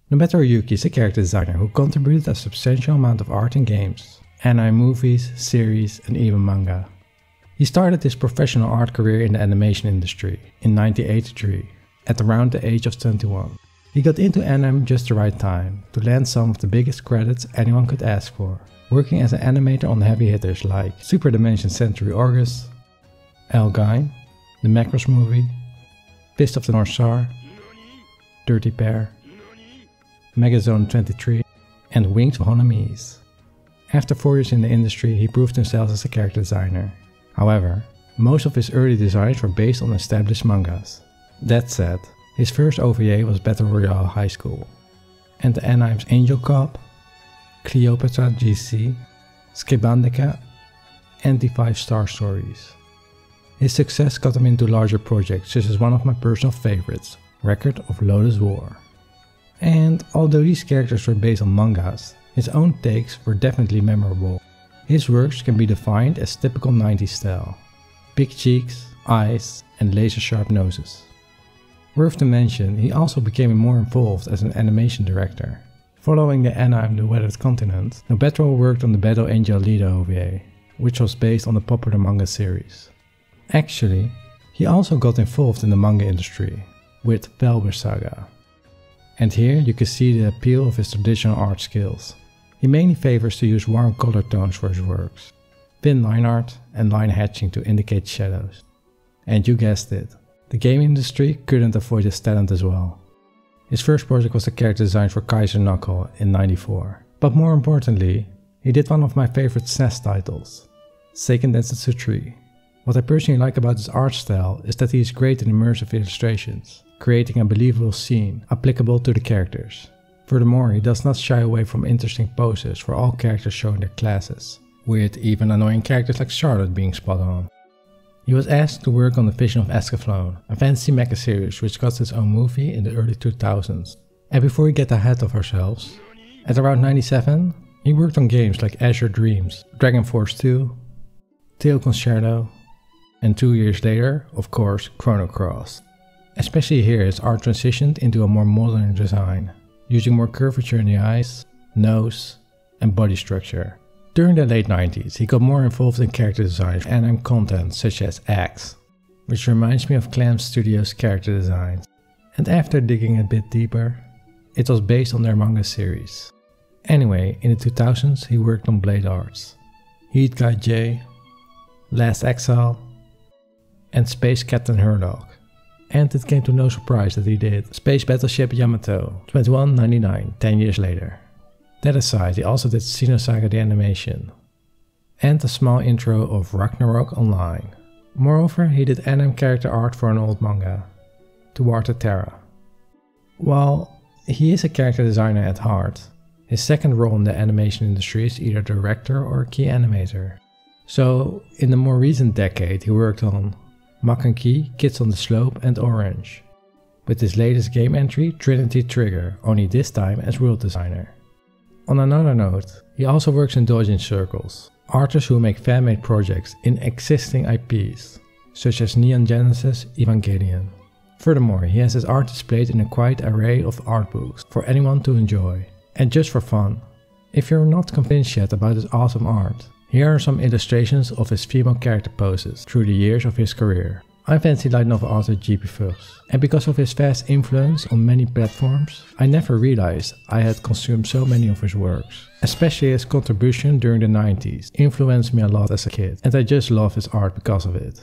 Nobuteru Yuki is a character designer who contributed a substantial amount of art in games, anime movies, series and even manga. He started his professional art career in the animation industry in 1983, at around the age of 21. He got into anime just the right time to land some of the biggest credits anyone could ask for, working as an animator on heavy hitters like Super Dimension Century August, Elgine, the Macross movie, Fist of the North Star, Dirty Pair, Megazone 23 and Wings of Honomise. After 4 years in the industry, he proved himself as a character designer. However, most of his early designs were based on established mangas. That said, his first OVA was Battle Royale High School, and the animes Angel Cop, Cleopatra GC, Skibandika and the 5-Star Stories. His success got him into larger projects such as one of my personal favorites, Record of Lodoss War. And although these characters were based on mangas, his own takes were definitely memorable. His works can be defined as typical 90s style. Big cheeks, eyes and laser sharp noses. Worth to mention, he also became more involved as an animation director. Following the anime The Weathered Continent, Nobuteru worked on the Battle Angel Alita OVA, which was based on the popular manga series. Actually, he also got involved in the manga industry, with Vaelber Saga. And here you can see the appeal of his traditional art skills. He mainly favors to use warm color tones for his works, thin line art and line hatching to indicate shadows. And you guessed it, the game industry couldn't avoid his talent as well. His first project was the character design for Kaiser Knuckle in '94. But more importantly, he did one of my favorite SNES titles, Seiken Densetsu 3. What I personally like about his art style is that he is great in immersive illustrations, creating a believable scene applicable to the characters. Furthermore, he does not shy away from interesting poses for all characters showing their classes, with even annoying characters like Charlotte being spot on. He was asked to work on the Vision of Escaflowne, a fantasy mecha series which got its own movie in the early 2000s. And before we get ahead of ourselves, at around 97, he worked on games like Azure Dreams, Dragon Force 2, Tail Concerto, and 2 years later, of course, Chrono Cross. Especially here, his art transitioned into a more modern design, using more curvature in the eyes, nose, and body structure. During the late 90s, he got more involved in character design and anime content such as Axe, which reminds me of Clam Studios' character designs. And after digging a bit deeper, it was based on their manga series. Anyway, in the 2000s he worked on Blade Arts, Heat Guy J, Last Exile, and Space Captain Hurlock. And it came to no surprise that he did Space Battleship Yamato 2199 10 years later. That aside, he also did Xenosaga the animation, and a small intro of Ragnarok Online. Moreover, he did anime character art for an old manga, Toward the Terra. While he is a character designer at heart, his second role in the animation industry is either director or key animator. So, in the more recent decade he worked on Makanki, Kids on the Slope and Orange, with his latest game entry Trinity Trigger, only this time as world designer. On another note, he also works in doujin circles, artists who make fan-made projects in existing IPs, such as Neon Genesis Evangelion. Furthermore, he has his art displayed in a quite array of art books for anyone to enjoy. And just for fun, if you're not convinced yet about his awesome art, here are some illustrations of his female character poses through the years of his career. I'm fantasy light novel author GP Fuchs, and because of his vast influence on many platforms, I never realized I had consumed so many of his works. Especially his contribution during the 90s influenced me a lot as a kid, and I just love his art because of it.